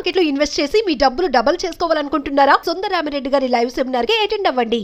Market లో invest చేసి మీ డబ్బులు డబుల్ చేసుకోవాలనుకుంటున్నారా? సుందరరామిరెడ్డి గారి లైవ్ సెమినార్ కి అటెండ్ అవ్వండి.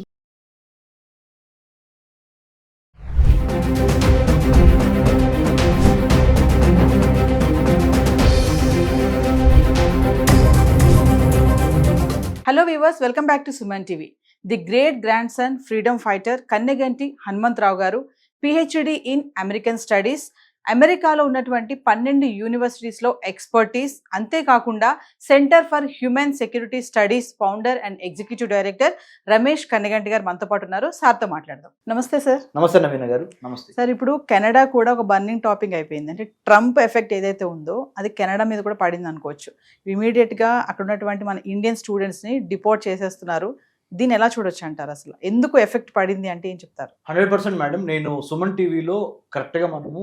Hello viewers, welcome back to Suman TV. The great grandson freedom fighter Kanneganti Hanumantrao garu PhD in American Studies, అమెరికాలో ఉన్నటువంటి 12 యూనివర్సిటీస్లో expertise, అంతేకాకుండా centre for human security studies founder and executive director Ramesh Kanneganti గారు మనతో పాటు ఉన్నారు. సార్తో మాట్లాడదాం. నమస్తే సార్. నమస్తే నవీన గారు. నమస్తే సార్. ఇప్పుడు కెనడా కూడా ఒక బర్నింగ్ టాపిక్ అయిపోయింది. అంటే ట్రంప్ ఎఫెక్ట్ ఏదైతే ఉందో అది కెనడా మీద కూడా పడింది అనుకోవచ్చు. ఇమీడియట్గా అక్కడ ఉన్నటువంటి మన ఇండియన్ స్టూడెంట్స్ని డిపోర్ట్ చేసేస్తున్నారు. దీన్ని ఎలా చూడొచ్చు అంటారు? అసలు ఎందుకు ఎఫెక్ట్ పడింది అంటే ఏం చెప్తారు? 100% మేడం. నేను సుమన్ టీవీలో కరెక్ట్గా మనము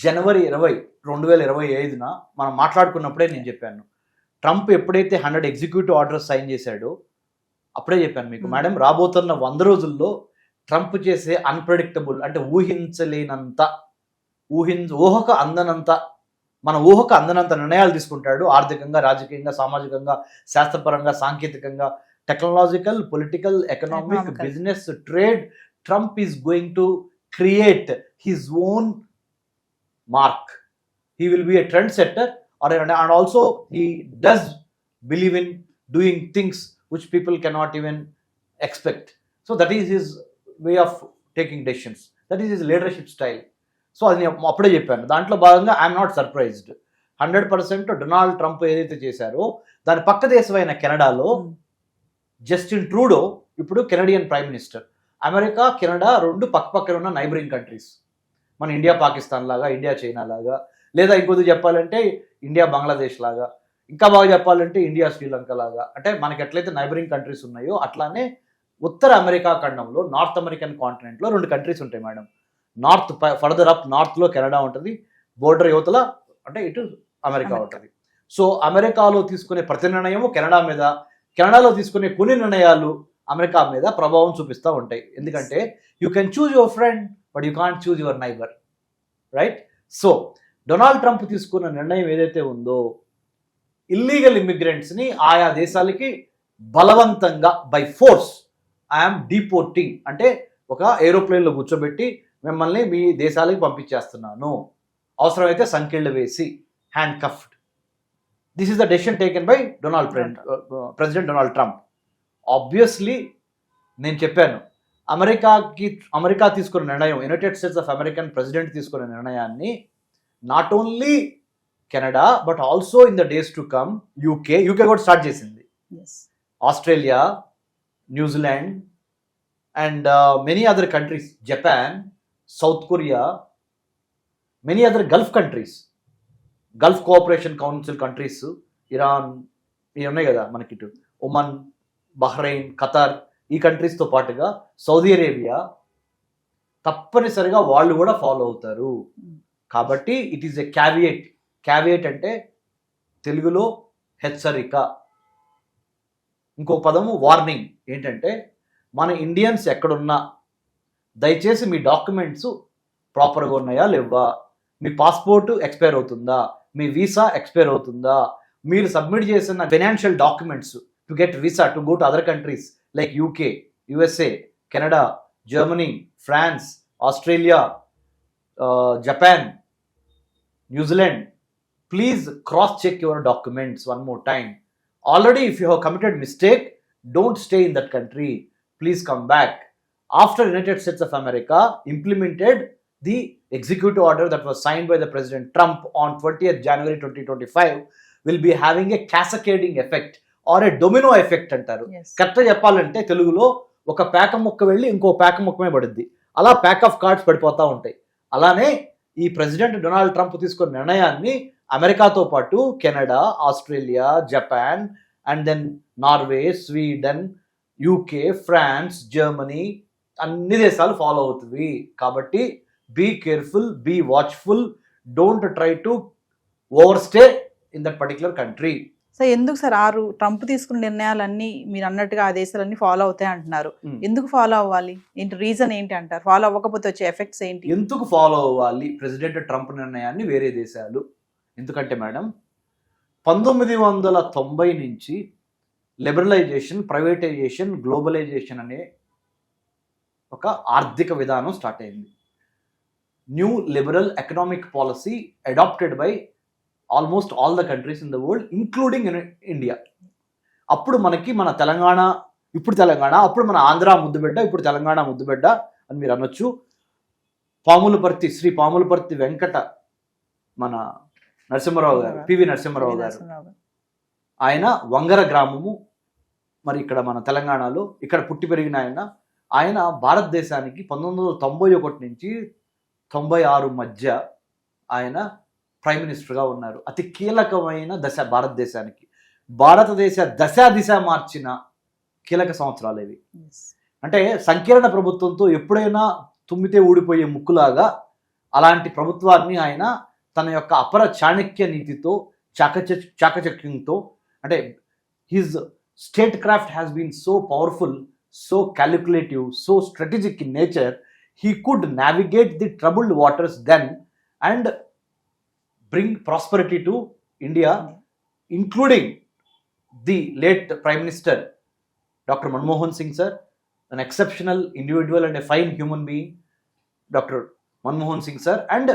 జనవరి 20, 2025 మనం మాట్లాడుకున్నప్పుడే నేను చెప్పాను, ట్రంప్ ఎప్పుడైతే 100 ఎగ్జిక్యూటివ్ ఆర్డర్స్ సైన్ చేశాడో అప్పుడే చెప్పాను మీకు, మేడం రాబోతున్న 100 రోజుల్లో ట్రంప్ చేసే అన్ప్రెడిక్టబుల్, అంటే ఊహించలేనంత, ఊహకు అందనంత, మన ఊహకు అందనంత నిర్ణయాలు తీసుకుంటాడు. ఆర్థికంగా, రాజకీయంగా, సామాజికంగా, శాస్త్రపరంగా, సాంకేతికంగా, technological, political, economic, business, trade. Trump is going to create his own mark. He will be a trendsetter, and also he does believe in doing things which people cannot even expect. So that is his way of taking decisions. That is his leadership style. So అది అప్పుడే చెప్పాను. దాంట్లో భాగంగా I'm not surprised. 100% Donald Trump ఏదైతే చేశారో దాని పక్క దేశమైన కెనడాలో జస్టిన్ ట్రూడో ఇప్పుడు Canadian prime minister. America, Canada రెండు పక్కపక్కన ఉన్న నైబరింగ్ కంట్రీస్. మన ఇండియా పాకిస్తాన్ లాగా, ఇండియా చైనా లాగా, లేదా ఇంకొద్ది చెప్పాలంటే ఇండియా బంగ్లాదేశ్ లాగా, ఇంకా బాగా చెప్పాలంటే ఇండియా శ్రీలంక లాగా. అంటే మనకి ఎట్లయితే నైబరింగ్ కంట్రీస్ ఉన్నాయో అట్లానే ఉత్తర అమెరికా ఖండంలో, నార్త్ అమెరికన్ కాంటినెంట్లో 2 కంట్రీస్ ఉంటాయి మేడం. నార్త్, ఫర్దర్ అప్ నార్త్లో కెనడా ఉంటుంది, బోర్డర్ యువతల అంటే ఇటు అమెరికా ఉంటుంది. సో అమెరికాలో తీసుకునే ప్రతి నిర్ణయము కెనడా మీద, కెనడాలో తీసుకునే కొన్ని నిర్ణయాలు అమెరికా మీద ప్రభావం చూపిస్తూ ఉంటాయి. ఎందుకంటే you can choose your friend but you can't choose your neighbour, right? So Donald Trump తీసుకున్న నిర్ణయం ఏదైతే ఉందో, ఇల్లీగల్ ఇమ్మిగ్రెంట్స్ని ఆయా దేశాలకి బలవంతంగా బై ఫోర్స్ ఐఎమ్ డిపోర్టింగ్, అంటే ఒక ఏరోప్లేన్లో కూర్చోబెట్టి మిమ్మల్ని మీ దేశాలకి పంపించేస్తున్నాను, అవసరమైతే సంకెళ్ళు వేసి, hand కఫ్డ్. This is the decision taken by president Donald Trump. Obviously నేను చెప్పాను, అమెరికా తీసుకున్న నిర్ణయం, United States of American president తీసుకున్న నిర్ణయాన్ని not only Canada but also in the days to come UK కూడా స్టార్ట్ చేసింది, Australia, New Zealand and many other countries, Japan, south Korea, many other Gulf countries, Gulf cooperation council countries, Iran, ఇవి ఉన్నాయి కదా మనకి, ఇటు Oman, Bahrain, Qatar, ఈ కంట్రీస్తో పాటుగా Saudi Arabia తప్పనిసరిగా వాళ్ళు కూడా ఫాలో అవుతారు. కాబట్టి it is a caveat. Caveat అంటే తెలుగులో హెచ్చరిక, ఇంకో పదము వార్నింగ్. ఏంటంటే మన ఇండియన్స్ ఎక్కడున్నా దయచేసి మీ డాక్యుమెంట్స్ ప్రాపర్గా ఉన్నాయా లేవా, మీ పాస్పోర్ట్ ఎక్స్పైర్ అవుతుందా, మీ వీసా ఎక్స్పైర్ అవుతుందా, మీరు సబ్మిట్ చేసిన financial documents to get visa to go to other countries like UK, USA, Canada, Germany, France, Australia, Japan, New Zealand, please cross-check your documents one more time. Already if you have committed mistake, don't stay in that country. Please come back. After United States of America implemented the executive order that was signed by the President Trump on 20th January 2025, will be having a cascading effect or a domino effect అంటారు. కరెక్ట్గా చెప్పాలంటే తెలుగులో ఒక పేక ముక్క వెళ్ళి ఇంకో పేక ముక్కమే పడుద్ది, అలా ప్యాక్ ఆఫ్ కార్డ్స్ పడిపోతూ ఉంటాయి. అలానే ఈ ప్రెసిడెంట్ డొనాల్డ్ ట్రంప్ తీసుకున్న నిర్ణయాన్ని అమెరికాతో పాటు Canada, Australia, Japan and then Norway, Sweden, UK, France, Germany అన్ని దేశాలు ఫాలో అవుతుంది. కాబట్టి be careful, be watchful, don't try to overstay in that particular country. So ఎందుకు సార్ ట్రంప్ తీసుకున్న నిర్ణయాలన్నీ మీరు అన్నట్టుగా ఆ దేశాలన్నీ ఫాలో అవుతాయి అంటున్నారు? ఎందుకు ఫాలో అవ్వాలి? ఏంటి రీజన్ ఏంటి అంటారు? ఫాలో అవ్వకపోతే వచ్చే ఎఫెక్ట్స్ ఏంటి? ఎందుకు ఫాలో అవ్వాలి ప్రెసిడెంట్ ట్రంప్ నిర్ణయాన్ని వేరే దేశాలు? ఎందుకంటే మేడం 1990 నుంచి లిబరలైజేషన్, ప్రైవేటైజేషన్, గ్లోబలైజేషన్ అనే ఒక ఆర్థిక విధానం స్టార్ట్ అయింది. New liberal economic policy adopted by almost all the countries in the world including India. అప్పుడు మనకి మన తెలంగాణ, ఇప్పుడు తెలంగాణ, అప్పుడు మన ఆంధ్ర ముద్దుబిడ్డ, ఇప్పుడు తెలంగాణ ముద్దుబిడ్డ అని మీరు అనొచ్చు. శ్రీ పాములపర్తి వెంకట మన నరసింహారావు గారు, పివి నరసింహారావు గారు, ఆయన వంగర గ్రామము, మరి ఇక్కడ మన తెలంగాణలో ఇక్కడ పుట్టి పెరిగిన ఆయన భారతదేశానికి 1991 నుంచి 96 మధ్య ఆయన ప్రైమ్ మినిస్టర్గా ఉన్నారు. అతి కీలకమైన దశ భారతదేశానికి, భారతదేశ దిశ మార్చిన కీలక సంవత్సరాలు ఇవి. అంటే సంకీర్ణ ప్రభుత్వంతో ఎప్పుడైనా తుమ్మితే ఊడిపోయే ముక్కులాగా అలాంటి ప్రభుత్వాన్ని ఆయన తన యొక్క అపర చాణక్య నీతితో, చాకచక్యంతో, అంటే his statecraft has been so powerful, so calculative, so strategic in nature, he could navigate the troubled waters then and bring prosperity to India, including the late Prime Minister Dr. Manmohan Singh sir, an exceptional individual and a fine human being, Dr. Manmohan Singh sir, and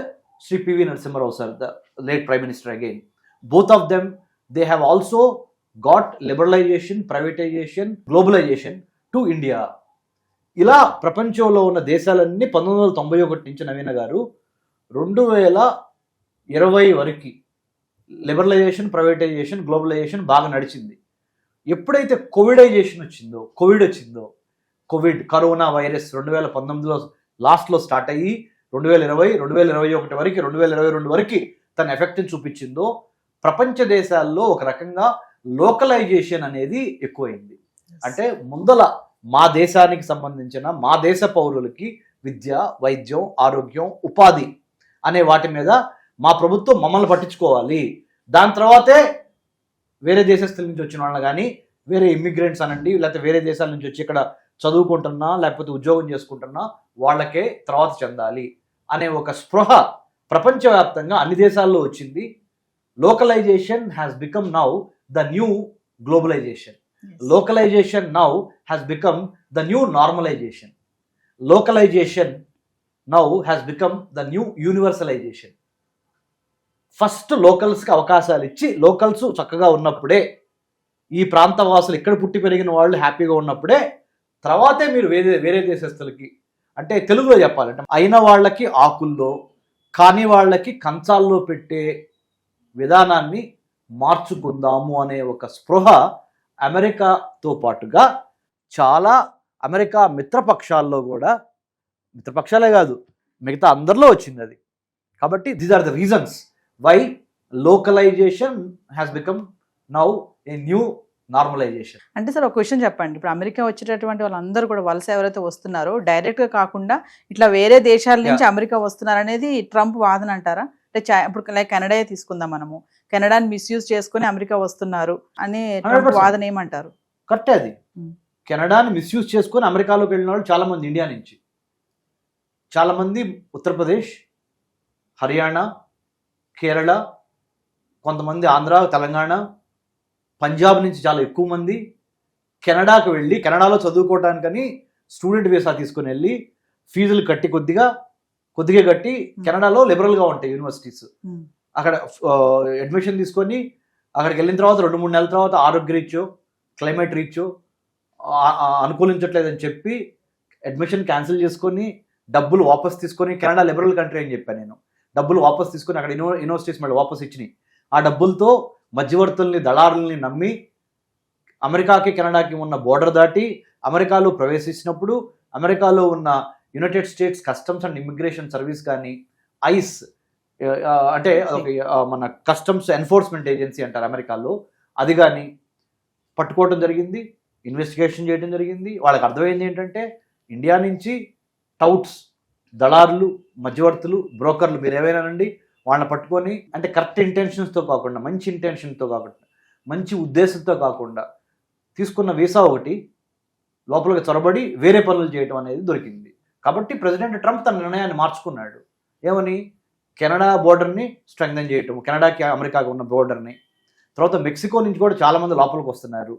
Sri P.V. Narasimha Rao sir, the late Prime Minister again. Both of them, they have also got liberalization, privatization, globalization to India. ఇలా ప్రపంచంలో ఉన్న దేశాలన్నీ 1991 నుంచి నవీన గారు 2020 వరకు liberalisation, privatisation, globalisation బాగా నడిచింది. ఎప్పుడైతే కోవిడ్ వచ్చిందో, కరోనా వైరస్ 2019లో లాస్ట్లో స్టార్ట్ అయ్యి 2020, 2021 వరకు, 2022 వరకు తన ఎఫెక్ట్ని చూపించిందో, ప్రపంచ దేశాల్లో ఒక రకంగా లోకలైజేషన్ అనేది ఎక్కువైంది. అంటే ముందల మా దేశానికి సంబంధించిన, మా దేశ పౌరులకి విద్య, వైద్యం, ఆరోగ్యం, ఉపాధి అనే వాటి మీద మా ప్రభుత్వం మమ్మల్ని పట్టించుకోవాలి. దాని తర్వాతే వేరే దేశస్తుల నుంచి వచ్చిన వాళ్ళని కానీ, వేరే ఇమ్మిగ్రెంట్స్ అనండి, లేకపోతే వేరే దేశాల నుంచి వచ్చి ఇక్కడ చదువుకుంటున్నా లేకపోతే ఉద్యోగం చేసుకుంటున్నా వాళ్ళకే తర్వాత చెందాలి అనే ఒక స్పృహ ప్రపంచవ్యాప్తంగా అన్ని దేశాల్లో వచ్చింది. Localisation has become now the new globalisation. Localization now has become the new normalization. Localization now has become the new universalization. First లోకల్స్కి అవకాశాలు ఇచ్చి, లోకల్స్ చక్కగా ఉన్నప్పుడే, ఈ ప్రాంత వాసులు ఇక్కడ పుట్టి పెరిగిన వాళ్ళు హ్యాపీగా ఉన్నప్పుడే తర్వాతే మీరు వేరే దేశస్తులకి, అంటే తెలుగులో చెప్పాలంటే అయిన వాళ్ళకి ఆకుల్లో, కాని వాళ్ళకి కంచాల్లో పెట్టే విధానాన్ని మార్చుకుందాము అనే ఒక స్పృహ అమెరికాతో పాటుగా చాలా అమెరికా మిత్రపక్షాల్లో కూడా, మిత్రపక్షాలే కాదు మిగతా అందరిలో వచ్చింది అది. కాబట్టి these are the reasons why localisation has become now a new normalisation. అంటే సార్ ఒక క్వశ్చన్ చెప్పండి, ఇప్పుడు అమెరికా వచ్చేటటువంటి వాళ్ళందరూ కూడా వలస ఎవరైతే వస్తున్నారో డైరెక్ట్గా కాకుండా ఇట్లా వేరే దేశాల నుంచి అమెరికా వస్తున్నారు అనేది ట్రంప్ వాదన అంటారా? అంటే ఇప్పుడు లైక్ కెనడా తీసుకుందాం, మనము కెనడాని మిస్యూజ్ చేసుకుని అమెరికా వస్తున్నారు అనే వాదన ఏమంటారు? కరెక్టే అది. కెనడాని మిస్యూజ్ చేసుకుని అమెరికాలోకి వెళ్ళిన వాళ్ళు చాలా మంది ఇండియా నుంచి, చాలా మంది ఉత్తరప్రదేశ్, హర్యానా, కేరళ, కొంతమంది ఆంధ్ర, తెలంగాణ, పంజాబ్ నుంచి చాలా ఎక్కువ మంది కెనడాకు వెళ్ళి కెనడాలో చదువుకోవడానికని స్టూడెంట్ వీసా తీసుకుని వెళ్ళి ఫీజులు కట్టి కొద్దిగా కట్టి కెనడాలో లిబరల్గా ఉంటాయి యూనివర్సిటీస్, అక్కడ అడ్మిషన్ తీసుకొని అక్కడికి వెళ్ళిన తర్వాత 2-3 నెలల తర్వాత ఆరోగ్య రీచో, క్లైమేట్ రీచో అనుకూలించట్లేదని చెప్పి అడ్మిషన్ క్యాన్సిల్ చేసుకొని డబ్బులు వాపస్ తీసుకొని, కెనడా లిబరల్ కంట్రీ అని చెప్పాను నేను, డబ్బులు వాపస్ తీసుకొని అక్కడ యూనివర్సిటీస్ మళ్ళీ వాపస్ ఇచ్చినాయి. ఆ డబ్బులతో మధ్యవర్తుల్ని, దళారుల్ని నమ్మి అమెరికాకి కెనడాకి ఉన్న బోర్డర్ దాటి అమెరికాలో ప్రవేశించినప్పుడు అమెరికాలో ఉన్న United states customs and immigration service కానీ, ఐస్ అంటే మన కస్టమ్స్ ఎన్ఫోర్స్మెంట్ ఏజెన్సీ అంటారు అమెరికాలో, అది కానీ పట్టుకోవడం జరిగింది, ఇన్వెస్టిగేషన్ చేయడం జరిగింది. వాళ్ళకి అర్థమైంది ఏంటంటే ఇండియా నుంచి టౌట్స్, దళారులు, మధ్యవర్తులు, బ్రోకర్లు మీరు ఏవైనానండి వాళ్ళని పట్టుకొని, అంటే కరెక్ట్ ఇంటెన్షన్స్తో కాకుండా, మంచి ఇంటెన్షన్తో కాకుండా, మంచి ఉద్దేశంతో కాకుండా తీసుకున్న వీసా ఒకటి లోపలికి చొరబడి వేరే పనులు చేయడం అనేది దొరికింది. కాబట్టి ప్రెసిడెంట్ ట్రంప్ తన నిర్ణయాన్ని మార్చుకున్నాడు. ఏమని? కెనడా బోర్డర్ని స్ట్రెంగ్థెన్ చేయటం, కెనడాకి అమెరికాకి ఉన్న బోర్డర్ని, తర్వాత మెక్సికో నుంచి కూడా చాలా మంది లోపలికి వస్తున్నారు.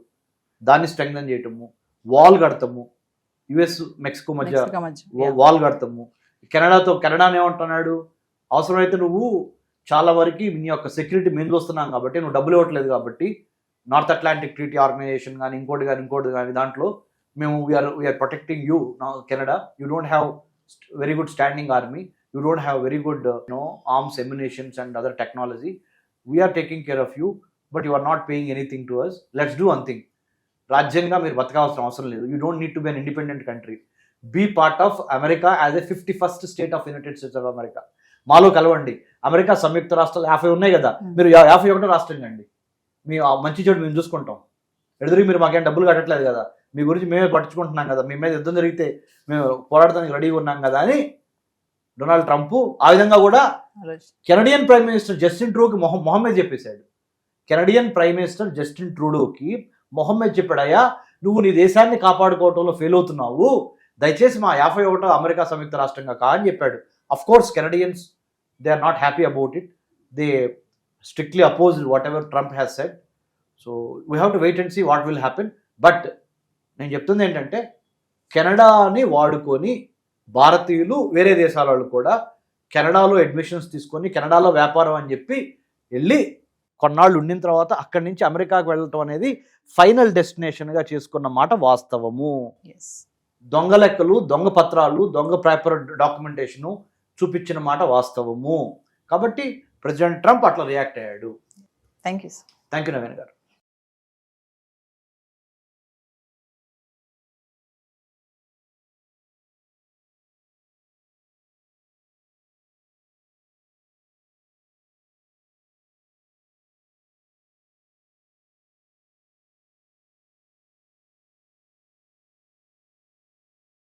దాన్ని స్ట్రెంగ్థన్ చేయటము, వాల్ కడతాము, యుఎస్ మెక్సికో మధ్య మెక్సికో మధ్య. వాల్ కడతాము. కెనడాని ఏమంటున్నాడు, అవసరమైతే నువ్వు చాలా వరకు నీ యొక్క సెక్యూరిటీ మేము చూస్తున్నాం కాబట్టి, నువ్వు డబ్బులు ఇవ్వట్లేదు కాబట్టి, నార్త్ అట్లాంటిక్ ట్రీటీ ఆర్గనైజేషన్ కానీ ఇంకోటి కానీ దాంట్లో మేము we're protecting you Canada. You don't have very good standing army, you don't have very good arms ammunitions and other technology. We're taking care of you, but you are not paying anything to us. Let's do one thing. రాజ్యంగా మీరు బతకాల్సిన అవసరం లేదు. You don't need to be an independent country. Be part of America as a 51st state of United States of America. మాలో కలవండి. America సంయుక్త రాష్ట్రాలు 50 ఉన్నాయి కదా, మీరు 51వ రాష్ట్రం అండి. మీ మంచి చెడు మేము చూసుకుంటాం. ఎదురు మీరు మాకేం డబ్బులు కట్టట్లేదు కదా, మీ గురించి మేమే పట్టించుకుంటున్నాం కదా, మీ మీద యుద్ధం జరిగితే మేము పోరాడడానికి రెడీగా ఉన్నాం కదా అని డొనాల్డ్ ట్రంప్ ఆ విధంగా కూడా కెనడియన్ ప్రైమ్ మినిస్టర్ జస్టిన్ ట్రూడోకి మొహమ్మద్ చెప్పేశాడు. కెనడియన్ ప్రైమ్ మినిస్టర్ జస్టిన్ ట్రూడోకి మొహమ్మద్ చెప్పాడయ్యా, నువ్వు నీ దేశాన్ని కాపాడుకోవటంలో ఫెయిల్ అవుతున్నావు, దయచేసి మా 51వ అమెరికా సంయుక్త రాష్ట్రంగా కా అని చెప్పాడు. Of course Canadians they are not happy about it. They strictly opposed whatever Trump has said. So we have to wait and see what will happen. But నేను చెప్తుంది ఏంటంటే, కెనడాని వాడుకొని భారతీయులు వేరే దేశాల వాళ్ళు కూడా కెనడాలో అడ్మిషన్స్ తీసుకొని కెనడాలో వ్యాపారం అని చెప్పి వెళ్ళి కొన్నాళ్ళు ఉండిన తర్వాత అక్కడి నుంచి అమెరికాకు వెళ్ళటం అనేది ఫైనల్ డెస్టినేషన్గా చేసుకున్న మాట వాస్తవము. దొంగ లెక్కలు, దొంగ పత్రాలు, దొంగ పేపర్ డాక్యుమెంటేషను చూపించిన మాట వాస్తవము. కాబట్టి ప్రెసిడెంట్ ట్రంప్ అట్లా రియాక్ట్ అయ్యాడు. థ్యాంక్ యూ నవీన్ గారు.